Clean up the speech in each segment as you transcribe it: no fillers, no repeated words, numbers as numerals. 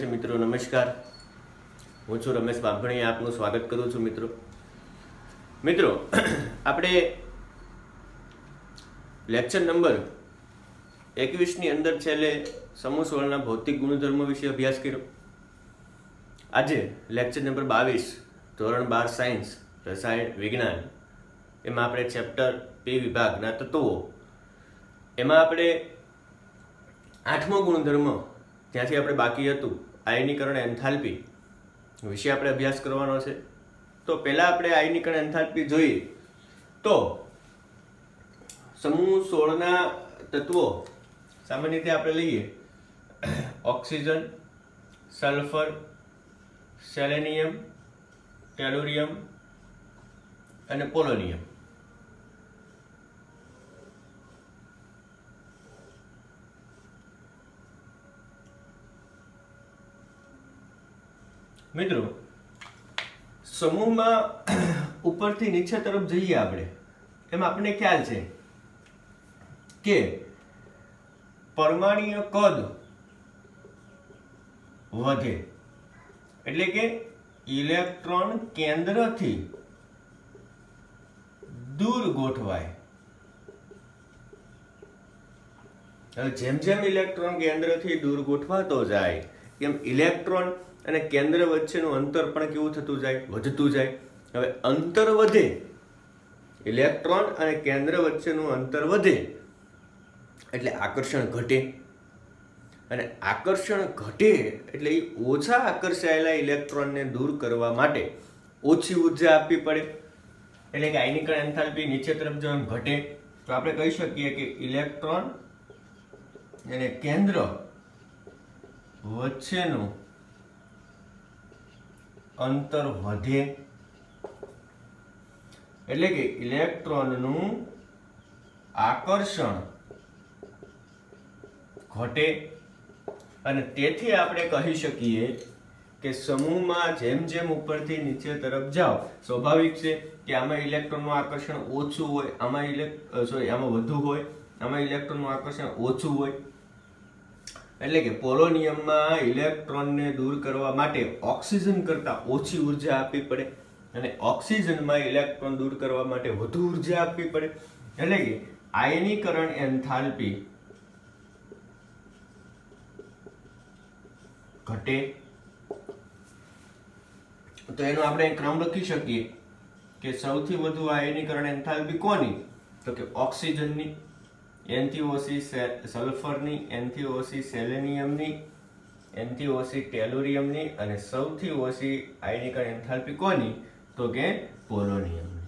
વિદ્યાર્થી મિત્રો નમસ્કાર, હું છું રમેશ બાંભણી, આપનું સ્વાગત કરું છું મિત્રો આપણે લેક્ચર નંબર 21 ની અંદર છેલ્લે સમૂહ 16 ના ભૌતિક ગુણધર્મો વિશે અભ્યાસ કર્યો। આજે લેક્ચર નંબર 22 ધોરણ 12 સાયન્સ રસાયણ વિજ્ઞાન એમાં આપણે ચેપ્ટર પી વિભાગના તત્વો એમાં આપણે 8મો ગુણધર્મ ત્યાંથી આપણે બાકી હતું આયનીકરણ એન્થાલ્પી વિશે આપણે અભ્યાસ કરવાનો છે। તો પહેલા આપણે આયનીકરણ એન્થાલ્પી જોઈએ તો સમૂહ 16 ના તત્વો સામાન્ય રીતે આપણે લઈએ ઓક્સિજન, સલ્ફર, સેલેનિયમ, ટેલુરિયમ અને પોલોનિયમ। મિત્રો સમૂહમાં ઉપરથી નીચે તરફ જઈએ આપણે એમાં આપણને ખ્યાલ છે કે પરમાણુય કદ વધે એટલે કે ઇલેક્ટ્રોન કેન્દ્રથી દૂર ગોઠવાય। હવે જેમ જેમ ઇલેક્ટ્રોન કેન્દ્રથી દૂર ગોઠવાતો જાય એમ ઇલેક્ટ્રોન અને કેન્દ્ર વચ્ચેનું અંતર પણ કેવું થતું જાય, વધતું જાય। હવે અંતર વધે, ઇલેક્ટ્રોન અને કેન્દ્ર વચ્ચેનું અંતર વધે એટલે આકર્ષણ ઘટે અને આકર્ષણ ઘટે એટલે ઓછા આકર્ષાયેલા ઇલેક્ટ્રોનને દૂર કરવા માટે ઓછી ઉર્જા આપવી પડે। એટલે કે આયનીકરણ એન્થાલ્પી નીચે તરફ જો ઘટે તો આપણે કહી શકીએ કે ઇલેક્ટ્રોન અને કેન્દ્ર વચ્ચેનું અંતર વધે એટલે કે ઇલેક્ટ્રોનનું આકર્ષણ ઘટે અને તેથી આપણે કહી શકીએ કે સમૂહમાં જેમ જેમ ઉપરથી નીચે તરફ જાઓ સ્વાભાવિક છે કે આમાં ઇલેક્ટ્રોનનું આકર્ષણ ઓછું હોય, આમાં વધુ હોય, આમાં ઇલેક્ટ્રોનનું આકર્ષણ ઓછું હોય। એટલે કે પોલોનિયમમાં ઇલેક્ટ્રોનને દૂર કરવા માટે ઓક્સિજન કરતાં ઓછી ઉર્જા આપવી પડે અને ઓક્સિજનમાં ઇલેક્ટ્રોન દૂર કરવા માટે વધુ ઉર્જા આપવી પડે। એટલે કે આયનીકરણ એન્થાલ્પી ઘટે તો એનો આપણે ક્રમ લખી શકીએ કે સૌથી વધુ આયનીકરણ એન્થાલ્પી કોની? તો કે ઓક્સિજનની, એનથી ઓછી સલ્ફરની, એનથી ઓછી સેલેનિયમની, એનથી ઓછી ટેલુરિયમની અને સૌથી ઓછી આયનીકરણ એન્થાલ્પી કોની? તો કે પોલોનિયમની।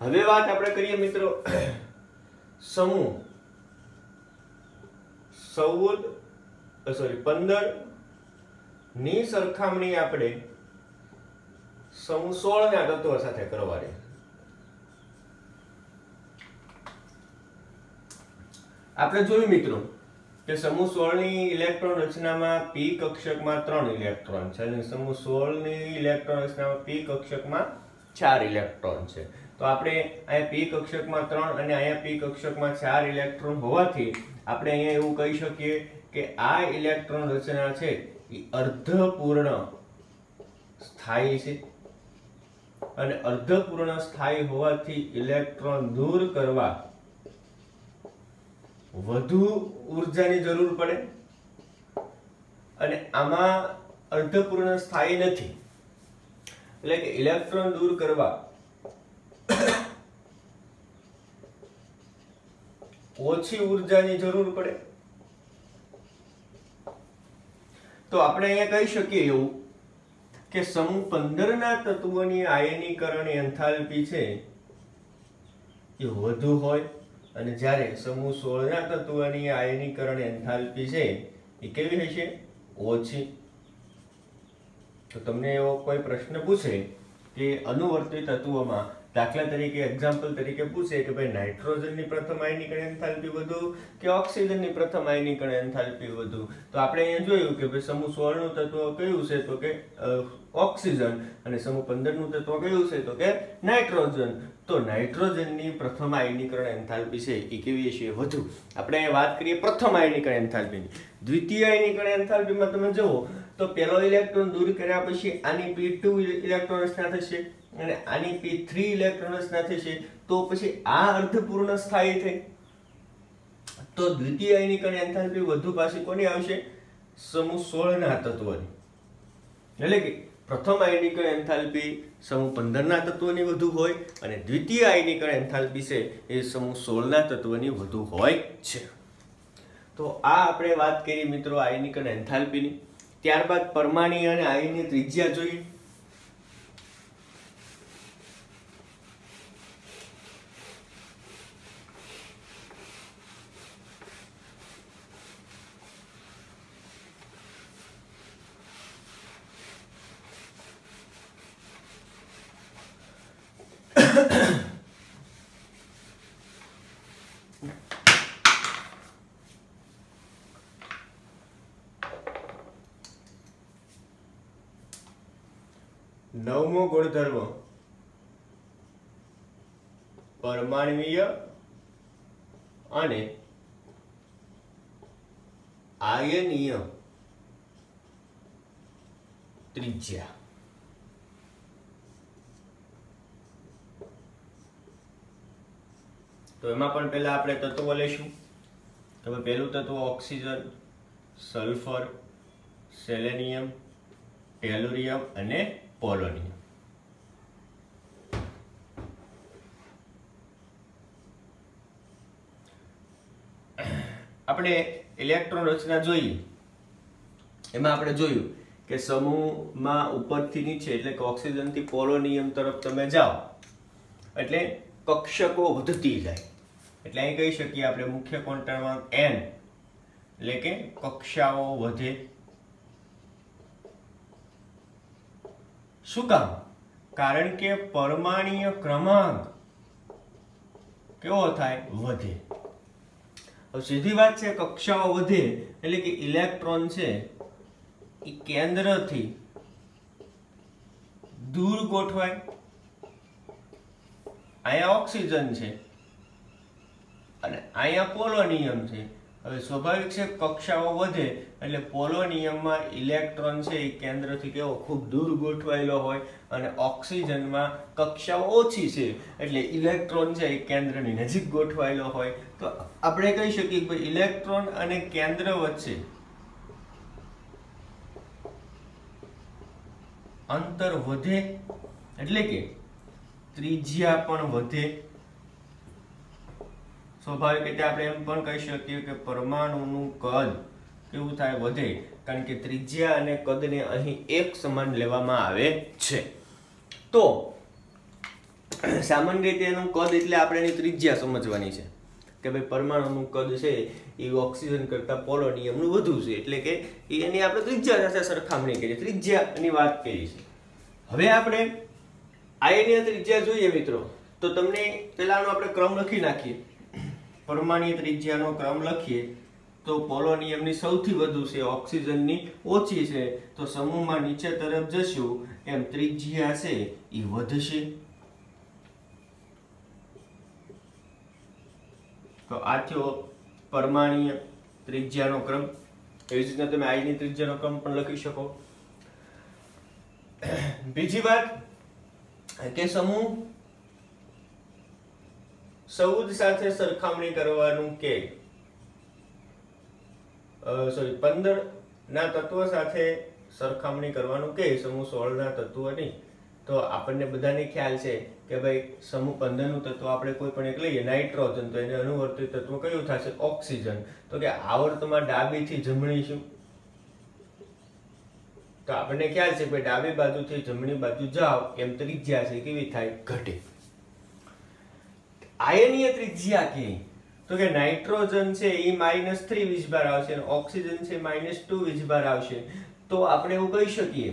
હવે વાત આપણે કરીએ મિત્રો સમૂહ 15 ની સરખામણી આપણે સમૂહ 16 ના તત્વો સાથે કરવાની। આપણે જોયું મિત્રો કે સમૂહ 16 ની ઇલેક્ટ્રોન રચનામાં p કક્ષકમાં 3 ઇલેક્ટ્રોન છે અને સમૂહ 16 ની ઇલેક્ટ્રોન રચનામાં p કક્ષકમાં 4 ઇલેક્ટ્રોન છે। તો આપણે અહીંયા p કક્ષકમાં 3 અને અહીંયા p કક્ષકમાં 4 ઇલેક્ટ્રોન હોવાથી આપણે અહીંયા એવું કહી શકીએ કે આ ઇલેક્ટ્રોન રચના છે એ અર્ધપૂર્ણ સ્થાયી છે અને અર્ધપૂર્ણ સ્થાયી હોવાથી ઇલેક્ટ્રોન દૂર કરવા વધુ ઉર્જાની જરૂર પડે અને આમાં અર્ધપૂર્ણ સ્થાયી નથી એટલે કે ઇલેક્ટ્રોન દૂર કરવા ઓછી ઉર્જાની જરૂર પડે। તો આપણે અહીંયા કહી શકીએ એવું કે સમૂહ 15 ના તત્વોની આયનીકરણ એન્થાલ્પી છે એ વધુ હોય અને જ્યારે સમૂહ 16 ના તત્વોની આયનીકરણ એન્થાલ્પી છે એ કેવી હશે? ઓછી। તો તમને એવો કોઈ પ્રશ્ન પૂછે કે અનુવર્તી તત્વોમાં દાખલા તરીકે એક્ઝામ્પલ તરીકે પૂછે કે ભાઈ નાઇટ્રોજનની પ્રથમ આયનીકરણ એન્થાલ્પી વધુ કે ઓક્સિજનની પ્રથમ આયનીકરણ એન્થાલ્પી વધુ, તો આપણે અહીંયા જોયું કે ભાઈ સમૂહ 16 નું તત્વ કયું છે તો કે ઓક્સિજન અને સમૂહ 15 નું તત્વ કયું છે તો કે નાઇટ્રોજન. તો નાઇટ્રોજનની પ્રથમ આયનીકરણ એન્થાલ્પી છે એ કેવી છે વધુ. આપણે વાત કરીએ પ્રથમ આયનીકરણ એન્થાલ્પીની. દ્વિતીય આયનીકરણ એન્થાલ્પીમાં તમે જુઓ તો પહેલો ઇલેક્ટ્રોન દૂર કર્યા પછી આની p2 ઇલેક્ટ્રોન રચના થશે અને આની p3 ઇલેક્ટ્રોન રચના થશે, તો પછી આ અર્ધપૂર્ણ સ્થાયી થઈ. તો દ્વિતીય આયનીકરણ એન્થાલ્પી વધુ પાછી કોની આવશે? સમૂહ 16 ના તત્વની. એટલે કે પ્રથમ આયનીકરણ એન્થાલ્પી સમૂહ 15 ના તત્વની વધુ હોય અને દ્વિતીય આયનીકરણ એન્થાલ્પી છે એ સમૂહ 16 ના તત્વની વધુ હોય છે. તો આ આપણે વાત કરી મિત્રો આયનીકરણ એન્થાલ્પીની. ત્યારબાદ પરમાણુ અને આયનની ત્રિજ્યા જોઈએ. નવમો ગુણધર્મ પરમાણ્વીય અને આયનીય ત્રિજ્યા. તો એમાં પણ પહેલા આપણે તત્વો લઈશું. તો પહેલું તત્વ ઓક્સિજન, સલ્ફર, સેલેનિયમ, ટેલુરિયમ અને પોલોનિયમ. આપણે ઇલેક્ટ્રોન રચના જોઈએ. એમાં આપણે જોયું કે સમૂહમાં ઉપરથી નીચે એટલે કે ઓક્સિજન થી પોલોનિયમ તરફ તમે જાઓ એટલે કક્ષકો વધતી જાય. એટલે અહીં કહી શકીએ આપણે મુખ્ય ક્વોન્ટમ n એટલે કે કક્ષાઓ વધે. શું કામ? કારણ કે પરમાણ્વીય ક્રમાંક કેવો થાય? વધે. હવે સીધી વાત છે, કક્ષાઓ વધે એટલે કે ઇલેક્ટ્રોન છે એ કેન્દ્રથી દૂર ગોઠવાય. અહીંયા ઓક્સિજન છે અને અહીંયા પોલોનિયમ છે. હવે સ્વાભાવિક છે કક્ષાઓ વધે એટલે પોલોનિયમમાં ઇલેક્ટ્રોન છે એ કેન્દ્રથી કેવો ખૂબ દૂર ગોઠવાયેલો હોય અને ઓક્સિજનમાં કક્ષાઓ ઓછી છે એટલે ઇલેક્ટ્રોન છે એ કેન્દ્રની નજીક ગોઠવાયેલો હોય. તો આપણે કહી શકીએ કે ઇલેક્ટ્રોન અને કેન્દ્ર વચ્ચે અંતર વધે એટલે કે ત્રિજ્યા પણ વધે. સ્વાભાવિક રીતે આપણે એમ પણ કહી શકીએ કે પરમાણુનું કદ કેવું થાય? વધે. કારણ કે ત્રિજ્યા અને કદને અહીં એક સમાન લેવામાં આવે છે. તો સામાન્ય રીતે એનું કદ એટલે આપણે એની ત્રિજ્યા સમજવાની છે કે ભાઈ પરમાણુનું કદ છે એ ઓક્સિજન કરતા પોલોનિયમનું વધુ છે એટલે કે એની આપણે ત્રિજ્યા સાથે સરખામણી કરીએ, ત્રિજ્યાની વાત કરીએ છીએ. હવે આપણે આયનીય ત્રિજ્યા જોઈએ મિત્રો તો તમને પહેલાનો આપણે ક્રમ લખી નાખીએ. પરમાણ્વીય ત્રિજ્યાનો ક્રમ લખીએ તો પોલોનિયમની સૌથી વધુ છે, ઓક્સિજનની ઓછી છે. તો સમૂહમાં નીચે તરફ જશું એમ ત્રિજ્યા છે એ વધશે. તો આ થયો પરમાણ્વીય ત્રિજ્યાનો ક્રમ. એવી જ રીતના તમે આયનીય ત્રિજ્યાનો ક્રમ પણ લખી શકો. બીજી વાત કે સમૂહ 14 સાથે સરખામણી કરવાનું કે 15 ના તત્વ સાથે સરખામણી કરવાનું કે સમૂહ 16 ના તત્વની. તો આપણને બધાને ખ્યાલ છે કે ભાઈ સમૂહ 15 નું તત્વ આપણે કોઈ પણ એક લઈએ નાઇટ્રોજન, તો એને અનુવર્તી તત્વ કયું થશે? ઓક્સિજન. તો કે આવર્તમાં ડાબીથી જમણી શું? તો આપણને ખ્યાલ છે કે ડાબી બાજુથી જમણી બાજુ જાઓ એમ ત્રિજ્યા છે કેવી થાય? ઘટે. આયનીય ત્રિજ્યા કે તો કે નાઇટ્રોજન છે એ -3 વીજભાર આવશે અને ઓક્સિજન છે -2 વીજભાર આવશે. તો આપણે એવું કહી શકીએ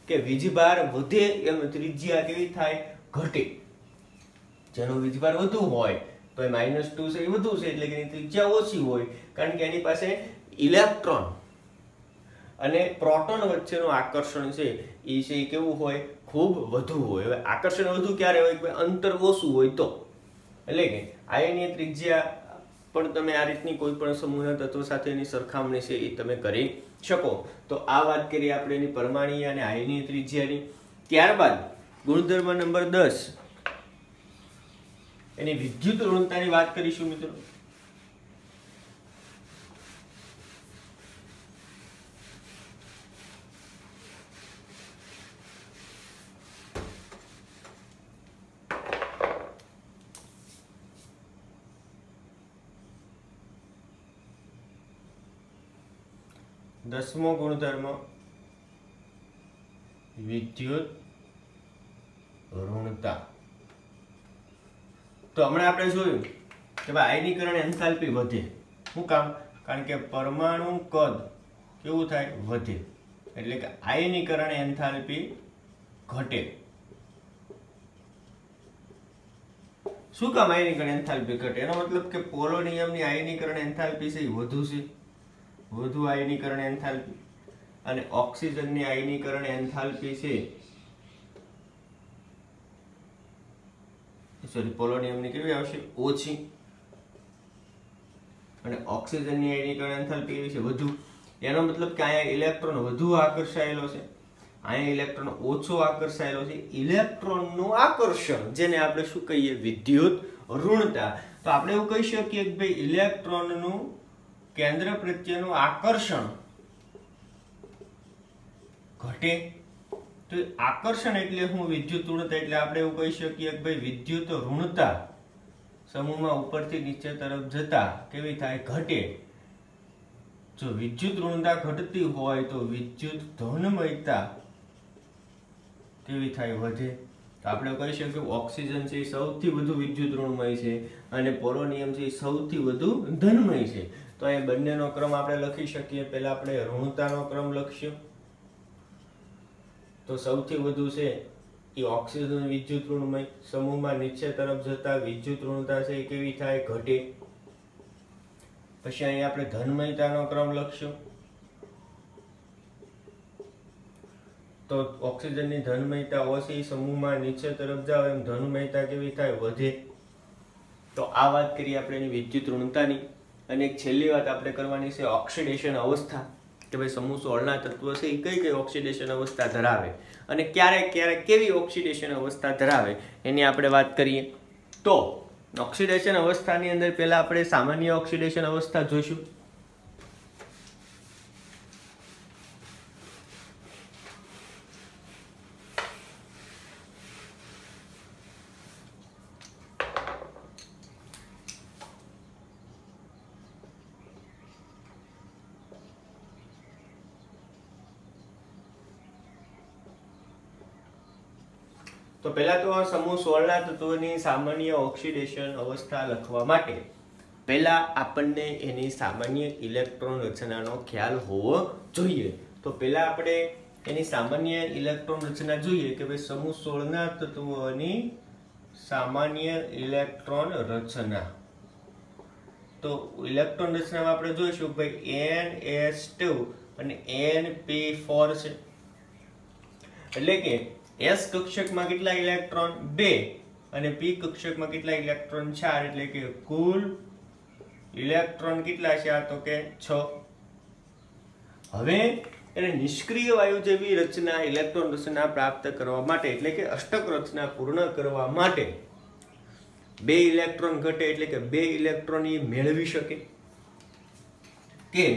કે વીજભાર વધે એમ ત્રિજ્યા કેવી થાય? ઘટે. જેનો વીજભાર વધુ હોય તો એ -2 છે એ વધુ છે, એટલે કે એની ત્રિજ્યા ઓછી હોય, કારણ કે એની પાસે ઇલેક્ટ્રોન અને પ્રોટોન વચ્ચેનું આકર્ષણ છે એ કેવું હોય, ખૂબ વધુ હોય. હવે આકર્ષણ વધુ ક્યારે હોય કે અંતર ઓછું હોય તો, એટલે કે આયનીય ત્રિજ્યા પણ તમે આ રીતની કોઈ પણ સમૂહના તત્વ સાથેની સરખામણી છે એ તમે કરી શકો. તો આ વાત કરીએ આપણે એની પરમાણ્વીય અને આયનીય ત્રિજ્યાની. ત્યારબાદ ગુણધર્મ નંબર 10 એની વિદ્યુત ઋણતાની વાત કરીશું મિત્રો. દસમો ગુણધર્મ વિદ્યુત ઋણતા. તો હમણાં આપણે જોયું કે ભાઈ આયનીકરણ એન્થાલ્પી વધે. શું કામ? કારણ કે પરમાણુ કદ કેવું થાય, વધે, એટલે કે આયનીકરણ એન્થાલ્પી ઘટે. શું કામ આયનીકરણ એન્થાલ્પી ઘટે? એનો મતલબ કે પોલોનિયમની આયનીકરણ એન્થાલ્પી છે એ વધુ છે, વધુ આયનીકરણ એન્થાલ્પી, અને ઓક્સિજનની આયનીકરણ એન્થાલ્પી છે પોલોનિયમની કેવી આવશે, ઓછી, અને ઓક્સિજનની આયનીકરણ એન્થાલ્પી કેવી છે, વધુ. એનો મતલબ કે અહીંયા ઇલેક્ટ્રોન વધુ આકર્ષાયેલો છે, અહીંયા ઇલેક્ટ્રોન ઓછો આકર્ષાયેલો છે. ઇલેક્ટ્રોનનું આકર્ષણ, જેને આપણે શું કહીએ, વિદ્યુત ઋણતા. તો આપણે એવું કહી શકીએ કે ભાઈ ઇલેક્ટ્રોનનું કેન્દ્ર પ્રત્યેનું આકર્ષણ ઘટે. તો આકર્ષણ એટલે હું વિદ્યુત ઋણતા, એટલે આપણે એવું કહી શકીએ કે ભાઈ વિદ્યુત ઋણતા સમૂહમાં ઉપરથી નીચે તરફ જતા કેવી થાય, ઘટે. જો વિદ્યુત ઋણતા ઘટતી હોય તો વિદ્યુત ધનમયતા કેવી થાય, વધે. તો આપણે કહી શકીએ કે ઓક્સિજન છે એ સૌથી વધુ વિદ્યુત ઋણમય છે અને પોલોનિયમ છે એ સૌથી વધુ ધનમય છે. તો એ બંનેનો ક્રમ આપણે લખી શકીએ. પહેલા આપણે ઋણતાનો ક્રમ લખશું. તો સૌથી વધુ છે એ ઓક્સિજન વિદ્યુત ઋણમય, સમૂહમાં નીચે તરફ જતા વિદ્યુત ઋણતા છે એ કેવી થાય, ઘટે. પછી અહીંયા આપણે ધનમયતાનો ક્રમ લખશું. તો ઓક્સિજનની ધનમયતા ઓછી, સમૂહમાં નીચે તરફ જાવ એમ ધનમયતા કેવી થાય, વધે. તો આ વાત કરીએ આપણે એની વિદ્યુત ઋણતાની. અને એક છેલ્લી વાત આપણે કરવાની છે ઓક્સિડેશન અવસ્થા, કે ભાઈ સમૂહ 16 ના તત્વો છે એ કઈ કઈ ઓક્સિડેશન અવસ્થા ધરાવે અને ક્યારેક ક્યારેક કેવી ઓક્સિડેશન અવસ્થા ધરાવે એની આપણે વાત કરીએ. તો ઓક્સિડેશન અવસ્થાની અંદર પહેલા આપણે સામાન્ય ઓક્સિડેશન અવસ્થા જોઈશું. તો પહેલા તો સમૂહ 16 ના તત્વોની સામાન્ય ઓક્સિડેશન અવસ્થા લખવા માટે પહેલા આપણને એની સામાન્ય ઇલેક્ટ્રોન રચનાનો ખ્યાલ હોવો જોઈએ. તો પહેલા આપણે એની સામાન્ય ઇલેક્ટ્રોન રચના જોઈએ કે ભાઈ સમૂહ 16 ના તત્વોની સામાન્ય ઇલેક્ટ્રોન રચના. તો ઇલેક્ટ્રોન રચનામાં આપણે જોઈશું ભાઈ NS2 અને NP4 છે, એટલે કે S કક્ષકમાં કેટલા ઇલેક્ટ્રોન, 2, અને P કક્ષકમાં કેટલા ઇલેક્ટ્રોન, 4, એટલે કે કુલ ઇલેક્ટ્રોન કેટલા છે, તો કે 6. હવે એને નિષ્ક્રિય વાયુ જેવી રચના, ઇલેક્ટ્રોન રચના પ્રાપ્ત કરવા માટે, એટલે કે અષ્ટક રચના પૂર્ણ કરવા માટે 2 ઇલેક્ટ્રોન ઘટે, એટલે કે 2 ઇલેક્ટ્રોન એ મેળવી શકે કે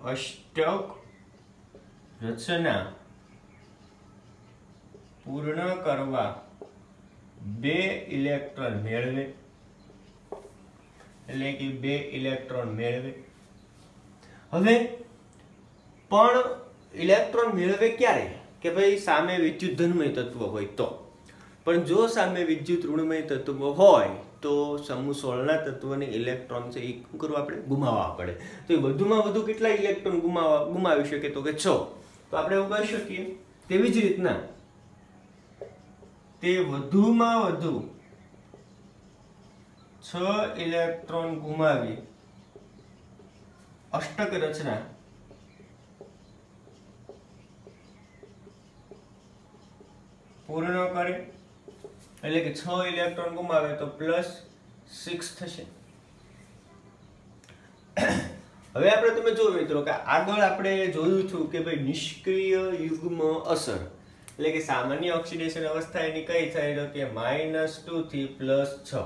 અષ્ટક રચના પૂર્ણ કરવા 2 ઇલેક્ટ્રોન મેળવે, એટલે કે 2 ઇલેક્ટ્રોન મેળવે. હવે પણ ઇલેક્ટ્રોન મેળવે ક્યારે, કે ભાઈ સામે વિદ્યુત ધનમય તત્વ હોય તો. પણ જો સામે વિદ્યુત ઋણમય તત્વ હોય તો સમૂહ 16 ના તત્વોને ઇલેક્ટ્રોન છે એ શું કરવા આપણે, ગુમાવવા પડે. તો એ વધુમાં વધુ કેટલા ઇલેક્ટ્રોન ગુમાવી શકે, તો કે 6. તો આપણે એવું કહી શકીએ તેવી જ રીતના તે વધુમાં વધુ 6 ઇલેક્ટ્રોન ગુમાવી અષ્ટક રચના પૂર્ણ કરે, એટલે કે 6 ઇલેક્ટ્રોન ગુમાવે તો +6 થશે. હવે આપણે તમે જો મિત્રો કે આગળ આપણે જોયું હતું કે ભાઈ નિષ્ક્રિય યુગ્મ અસર એટલે કે સામાન્ય ઓક્સિડેશન અવસ્થા એની કઈ થાય તો કે -2 થી +6,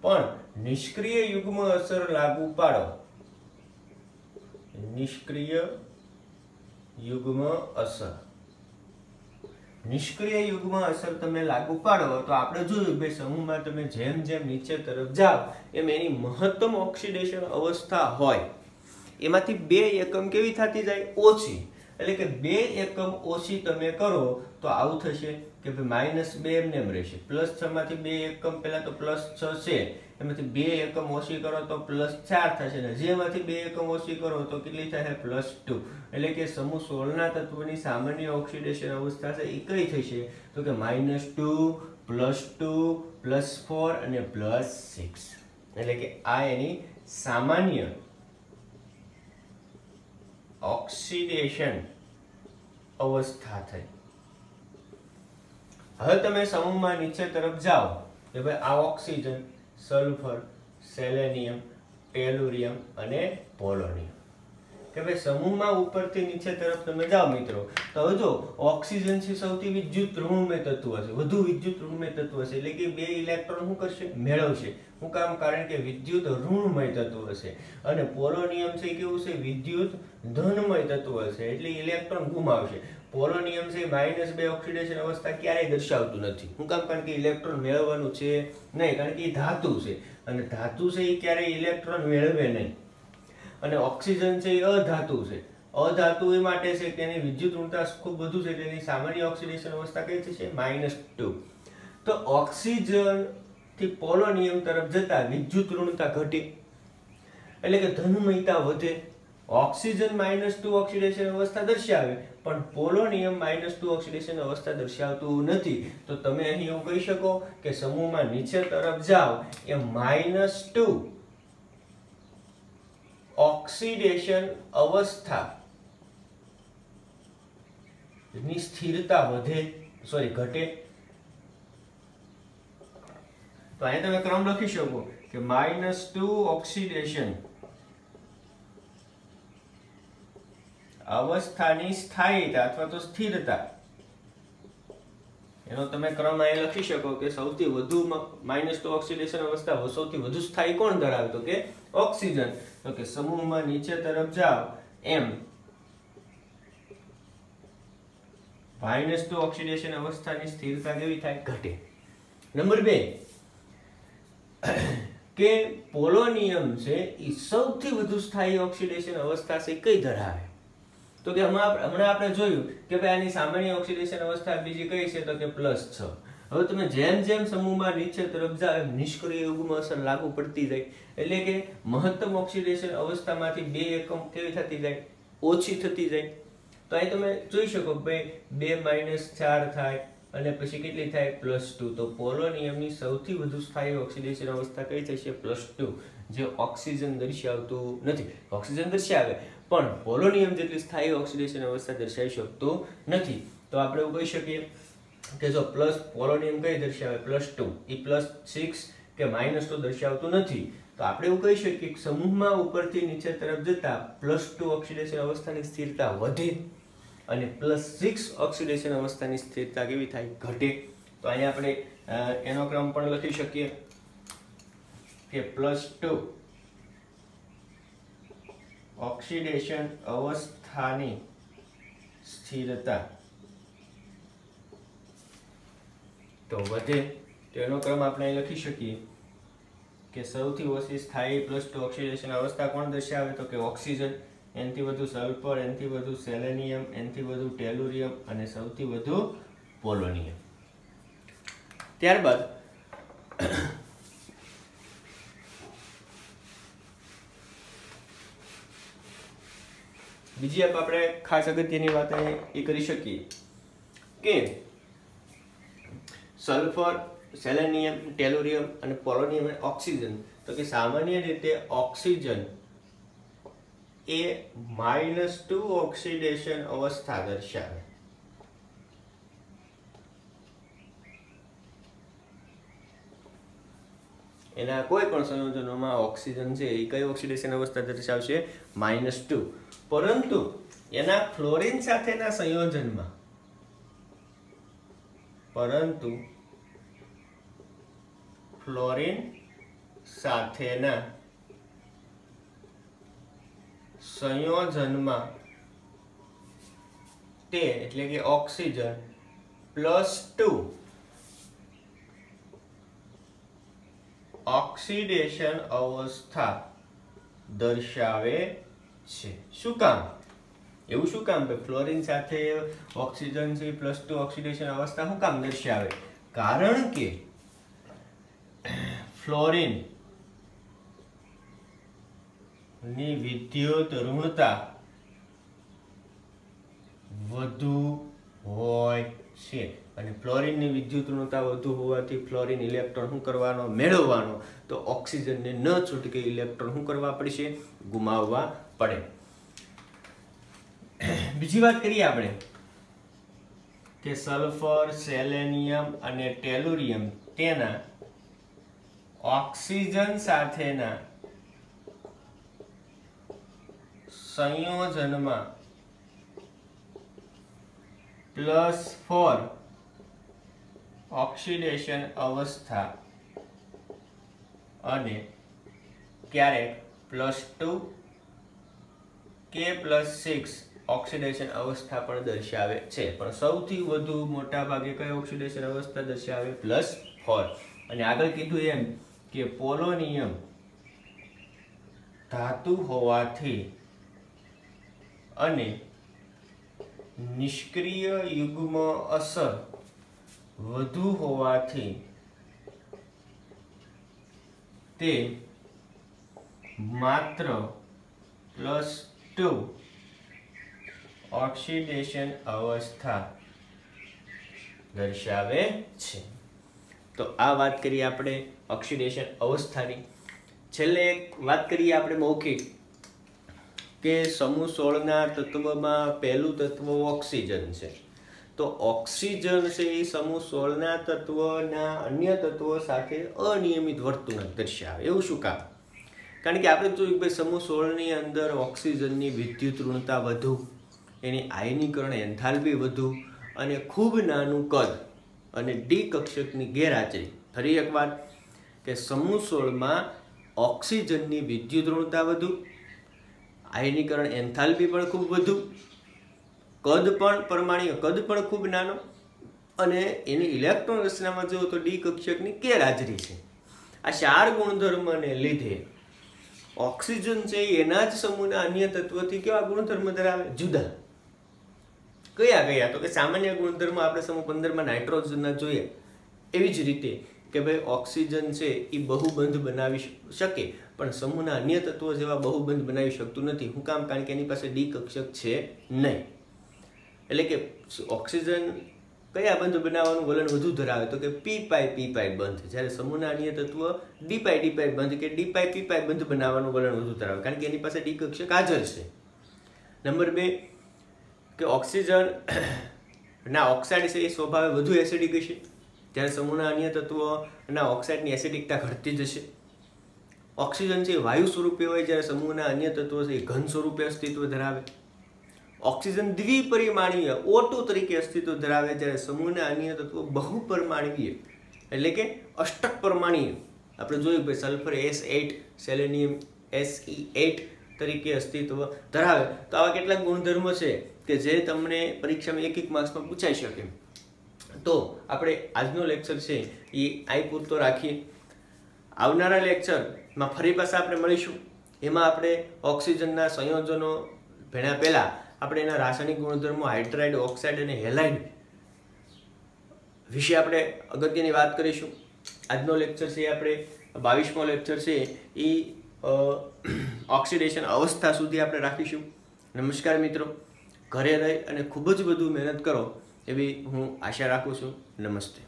પણ નિષ્ક્રિય યુગ્મ અસર લાગુ પાડો, નિષ્ક્રિય યુગ્મ અસર, નિષ્ક્રિય યુગ્મ અસર તમે લાગુ પાડો તો આપણે જોયું ભાઈ સમૂહમાં તમે જેમ જેમ નીચે તરફ જાઓ એમ એની મહત્તમ ઓક્સિડેશન અવસ્થા હોય એમાંથી 2 એકમ કેવી થતી જાય ઓછી, એટલે કે 2 એકમ ઓછી તમે કરો તો આવું થશે કે ભાઈ -2 એમને એમ રહેશે, +6 માંથી 2 એકમ પહેલા તો +6 છે એમાંથી 2 એકમ ઓછી કરો તો +4 થશે ને જેમાંથી 2 એકમ ઓછી કરો તો કેટલી થશે +2, એટલે કે સમૂહ 16 ના તત્વની સામાન્ય ઓક્સિડેશન અવસ્થા છે એ કઈ થશે તો કે -2 +2 +4 અને +6, એટલે કે આ એની સામાન્ય ઓક્સિડેશન અવસ્થા થઈ. હવે તમે સમૂહમાં નીચે તરફ જાઓ કે ભાઈ આ ઓક્સિજન, સલ્ફર, સેલેનિયમ, ટેલુરિયમ અને પોલોનિયમ, કે ભાઈ સમૂહમાં ઉપરથી નીચે તરફ તમે જાઓ મિત્રો તો હવે જો ઓક્સિજન છે સૌથી વિદ્યુત ઋણમય તત્વ હશે, વધુ વિદ્યુત ઋણમય તત્વ હશે, એટલે કે 2 ઇલેક્ટ્રોન શું કરશે મેળવશે. શું કામ? કારણ કે વિદ્યુત ઋણમય તત્વ હશે. અને પોલોનિયમ છે કેવું છે વિદ્યુત ધનમય તત્વ હશે એટલે ઇલેક્ટ્રોન ગુમાવશે. પોલોનિયમ છે -2 ઓક્સિડેશન અવસ્થા ક્યારેય દર્શાવતું નથી. શું કામ? કારણ કે ઇલેક્ટ્રોન મેળવવાનું છે નહીં, કારણ કે એ ધાતુ છે અને ધાતુ છે એ ક્યારેય ઇલેક્ટ્રોન મેળવે નહીં. અને ઓક્સિજન છે એ અધાતુ છે, અધાતુ એ માટે છે કે એની વિદ્યુત ઋણતા ખૂબ વધુ છે, તેની સામાન્ય ઓક્સિડેશન અવસ્થા કઈ થશે -2. તો ઓક્સિજન થી પોલોનિયમ તરફ જતા વિદ્યુત ઋણતા ઘટે એટલે કે ધનમયતા વધે. ઓક્સિજન -2 ઓક્સિડેશન અવસ્થા દર્શાવે પણ પોલોનિયમ -2 ઓક્સિડેશન અવસ્થા દર્શાવતું નથી. તો તમે અહીં એવું કહી શકો કે સમૂહમાં નીચે તરફ જાઓ એ -2 ઓક્સિડેશન અવસ્થા ની સ્થિરતા ઘટે. તો અહીંયા તમે ક્રમ લખી શકો કે -2 ઓક્સિડેશન અવસ્થાની સ્થાયીતા અથવા તો સ્થિરતા, એનો તમે ક્રમ અહીં લખી શકો કે સૌથી વધુ -2 ઓક્સિડેશન અવસ્થા સૌથી વધુ સ્થાયી કોણ ધરાવે તો કે ઓક્સિજન. તો કે સમૂહમાં નીચે તરફ જાઓ એમ -2 ઓક્સિડેશન અવસ્થાની સ્થિરતા કેવી થાય ઘટે. નંબર 2 કે પોલોનિયમ છે એ સૌથી વધુ સ્થાયી ઓક્સિડેશન અવસ્થા છે કઈ ધરાવે તો કે હમણાં આપણે જોયું કે ભાઈ આની સામાન્ય ઓક્સિડેશન અવસ્થા બીજી કઈ છે તો કે +6. હવે તમે જેમ જેમ સમૂહમાં નીચે તરફ જાઓ એમ નિષ્ક્રિય યુગ્મ અસર લાગુ પડતી જાય, એટલે કે મહત્તમ ઓક્સિડેશન અવસ્થામાંથી 2 એકમ કેવી થતી જાય ઓછી થતી જાય. તો અહીં તમે જોઈ શકો ભાઈ 2 -4 થાય અને પછી કેટલી થાય +2. તો પોલોનિયમની સૌથી વધુ સ્થાયી ઓક્સિડેશન અવસ્થા કઈ થશે +2, જે ઓક્સિજન દર્શાવતું નથી. ઓક્સિજન દર્શાવે પણ પોલોનિયમ જેટલી સ્થાયી ઓક્સિડેશન અવસ્થા દર્શાવી શકતું નથી. તો આપણે એવું કહી શકીએ કે જો પોલોનિયમ કઈ દર્શાવે +2, એ +6 કે -2 દર્શાવતું નથી. તો આપણે એવું કહી શકીએ કે સમૂહમાં ઉપરથી નીચે તરફ જતા +2 ઓક્સિડેશન અવસ્થાની સ્થિરતા વધે અને +6 ઓક્સિડેશન અવસ્થાની સ્થિરતા કેવી થાય ઘટે. તો અહીંયા આપણે એનો ક્રમ પણ લખી શકીએ કે +2 ઓક્સિડેશન અવસ્થાની સ્થિરતા તો વધે. તો એનો ક્રમ આપણે અહીં લખી શકીએ કે સૌથી ઓછી સ્થાયી +2 ઓક્સિડેશન અવસ્થા કોણ દર્શાવે તો કે ઓક્સિજન, એનાથી વધુ સલ્ફર, એનાથી વધુ સેલેનિયમ, એનાથી વધુ ટેલુરિયમ અને સૌથી વધુ પોલોનિયમ. ત્યારબાદ બીજી આપણે ખાસ અગત્યની વાત એ કરી શકીએ કે સલ્ફર, સેલેનિયમ, ટેલુરિયમ અને પોલોનિયમ અને ઓક્સિજન, તો કે સામાન્ય રીતે ઓક્સિજન એ -2 ઓક્સિડેશન અવસ્થા દર્શાવે. એના કોઈ પણ સંયોજનોમાં ઓક્સિજન છે એ કઈ ઓક્સિડેશન અવસ્થા દર્શાવશે? -2. પરંતુ એના ફ્લોરિન સાથેના સંયોજનમાં તે એટલે કે ઓક્સિજન +2 ઓક્સિડેશન અવસ્થા દર્શાવે છે. શું કામ? એવું શું કામ કે ફ્લોરિન સાથે ઓક્સિજન છે +2 ઓક્સિડેશન અવસ્થા શું કામ દર્શાવે? કારણ કે ફ્લોરિન ની વિદ્યુત ઋણતા વધુ હોય છે અને ફ્લોરિનની વિદ્યુત ઋણતા વધુ હોવાથી ફ્લોરિન ઇલેક્ટ્રોન શું કરવાનો? મેળવવાનો. તો ઓક્સિજનને ન છૂટકે ઇલેક્ટ્રોન શું કરવા પડશે? ગુમાવવા પડે. બીજી વાત કરીએ આપણે કે સલ્ફર, સેલેનિયમ અને ટેલુરિયમ તેના ઓક્સિજન સાથેના સંયોજનમાં +4 ઓક્સિડેશન અવસ્થા અને ક્યારેક +2 કે +6 ઓક્સિડેશન અવસ્થા પણ દર્શાવે છે. પણ સૌથી વધુ મોટા ભાગે કઈ ઓક્સિડેશન અવસ્થા દર્શાવે? +4. અને આગળ કીધું એમ કે પોલોનિયમ ધાતુ હોવાથી અને નિષ્ક્રિય યુગ્મ અસર વધુ હોવાથી તે માત્ર +2 ઓક્સિડેશન અવસ્થા દર્શાવે છે. તો આ વાત કરીએ આપણે ઓક્સિડેશન અવસ્થાની. છેલ્લે એક વાત કરીએ આપણે મૌખિક કે સમૂહ 16 ના તત્વમાં પહેલું તત્વ ઓક્સિજન છે. તો ઓક્સિજન છે એ સમૂહ 16 ના તત્વના અન્ય તત્વો સાથે અનિયમિત વર્તણૂક દર્શાવે. એવું શું કામ? કારણ કે આપણે જોયું કે સમૂહ 16 ની અંદર ઓક્સિજનની વિદ્યુત ઋણતા વધુ, એની આયનીકરણ એન્થાલ્પી વધુ અને ખૂબ નાનું કદ અને ડી કક્ષકની ગેરહાજરી. ફરી એક વાત કે સમૂહ 16 માં ઓક્સિજનની વિદ્યુત ઋણતા વધુ, આયનીકરણ એન્થાલ્પી પણ ખૂબ વધુ, કદ પણ ખૂબ નાનો અને એની ઇલેક્ટ્રોન રચનામાં જો તો ડી કક્ષકની ગેરહાજરી છે. આ 4 ગુણધર્મને લીધે ઓક્સિજન છે એના જ સમૂહના અન્ય તત્વોથી કેવા ગુણધર્મ ધરાવે? જુદા. કયા? તો કે સામાન્ય ગુણધર્મ આપણે સમૂહ 15 માં નાઇટ્રોજનના જોઈએ. એવી જ રીતે કે ભાઈ ઓક્સિજન છે એ બહુબંધ બનાવી શકે પણ સમૂહના અન્ય તત્વો જેવા બહુબંધ બનાવી શકતું નથી. શું કામ? કારણ કે એની પાસે ડી કક્ષક છે નહીં. એટલે કે ઓક્સિજન કયા બંધ બનાવવાનું વલણ વધુ ધરાવે? તો કે p બંધ. જ્યારે સમૂહના અન્ય તત્વ d બંધ કે d બંધ બનાવવાનું વલણ વધુ ધરાવે કારણ કે એની પાસે ડી કક્ષક હાજર છે. નંબર 2 કે ઓક્સિજન ના ઓક્સાઇડ છે એ સ્વભાવે વધુ એસિડિક હશે, જ્યારે સમૂહના અન્ય તત્વોના ઓક્સાઇડની એસિડિકતા ઘટતી જશે. ઓક્સિજન છે વાયુ સ્વરૂપે હોય જ્યારે સમૂહના અન્ય તત્વો છે ઘન સ્વરૂપે અસ્તિત્વ ધરાવે. ઓક્સિજન દ્વિપરિમાણીય O2 તરીકે અસ્તિત્વ ધરાવે જ્યારે સમૂહના અન્ય તત્વો બહુપરિમાણીય એટલે કે અષ્ટક પરમાણીય. આપણે જોયું કે સલ્ફર S8, સેલેનિયમ Se8 તરીકે અસ્તિત્વ ધરાવે. તો આવા કેટલાક ગુણધર્મો છે કે જે તમને પરીક્ષામાં 1 માર્ક્સમાં પૂછાઈ શકે. તો આપણે આજનો લેક્ચર છે એ આ પૂરતો રાખીએ. આવનારા લેક્ચરમાં ફરી પાછા આપણે મળીશું. એમાં આપણે ઓક્સિજનના સંયોજનો ભણ્યા પહેલા આપણે એના રાસાયણિક ગુણધર્મો હાઇડ્રાઇડ, ઓક્સાઇડ અને હેલાઇડ વિશે આપણે અગત્યની વાત કરીશું. આજનો લેક્ચર છે આપણે 22મો લેક્ચર છે એ ઓક્સિડેશન અવસ્થા સુધી આપણે રાખીશું. નમસ્કાર મિત્રો, ઘરે રહી અને ખૂબ જ બધું મહેનત કરો એવી હું આશા રાખું છું. નમસ્તે.